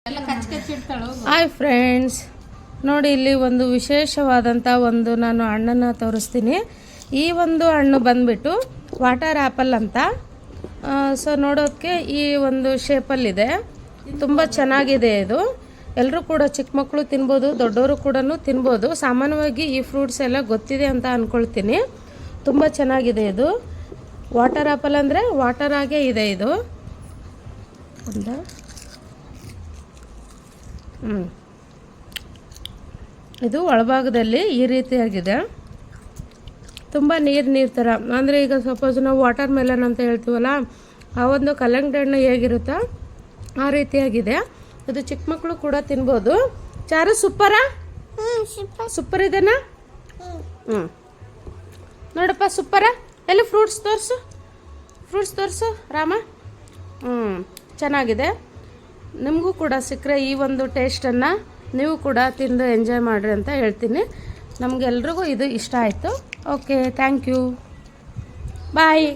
Hi friends, ನೋಡಿ ಇಲ್ಲಿ ಒಂದು ವಿಶೇಷವಾದಂಥ ಒಂದು ನಾನು ಹಣ್ಣನ್ನು ತೋರಿಸ್ತೀನಿ. ಈ ಒಂದು ಹಣ್ಣು ಬಂದ್ಬಿಟ್ಟು ವಾಟರ್ ಆ್ಯಪಲ್ ಅಂತ. ಸೊ ನೋಡೋದಕ್ಕೆ ಈ ಒಂದು ಶೇಪಲ್ಲಿದೆ, ತುಂಬ ಚೆನ್ನಾಗಿದೆ. ಇದು ಎಲ್ಲರೂ ಕೂಡ ಚಿಕ್ಕ ಮಕ್ಕಳು ತಿನ್ಬೋದು, ದೊಡ್ಡವರು ಕೂಡ ತಿನ್ಬೋದು. ಸಾಮಾನ್ಯವಾಗಿ ಈ ಫ್ರೂಟ್ಸ್ ಎಲ್ಲ ಗೊತ್ತಿದೆ ಅಂತ ಅಂದ್ಕೊಳ್ತೀನಿ. ತುಂಬ ಚೆನ್ನಾಗಿದೆ. ಇದು ವಾಟರ್ ಆ್ಯಪಲ್ ಅಂದರೆ ವಾಟರ್ ಆಗೇ ಇದೆ. ಇದು ಇದು ಒಳಭಾಗದಲ್ಲಿ ಈ ರೀತಿಯಾಗಿದೆ, ತುಂಬ ನೀರು ಥರ. ಅಂದರೆ ಈಗ ಸಪೋಸ್ ನಾವು ವಾಟರ್ ಮೆಲನ್ ಅಂತ ಹೇಳ್ತೀವಲ್ಲ, ಆ ಒಂದು ಕಲ್ಲಂಗಡಿ ಹಣ್ಣು ಹೇಗಿರುತ್ತೋ ಆ ರೀತಿಯಾಗಿದೆ. ಇದು ಚಿಕ್ಕ ಮಕ್ಕಳು ಕೂಡ ತಿನ್ಬೋದು. ಚಾರು ಸೂಪರಾ? ಸೂಪರ್ ಇದೆನಾ? ನೋಡಪ್ಪ ಸೂಪರಾ. ಎಲ್ಲಿ ಫ್ರೂಟ್ಸ್ ತೋರಿಸು ರಾಮ. ಚೆನ್ನಾಗಿದೆ. ನಿಮಗೂ ಕೂಡ ಸಿಕ್ಕರೆ ಈ ಒಂದು ಟೇಸ್ಟನ್ನು ನೀವು ಕೂಡ ತಿಂದು ಎಂಜಾಯ್ ಮಾಡಿರಿ ಅಂತ ಹೇಳ್ತೀನಿ. ನಮಗೆಲ್ರಿಗೂ ಇದು ಇಷ್ಟ ಆಯಿತು. Okay, thank you, bye.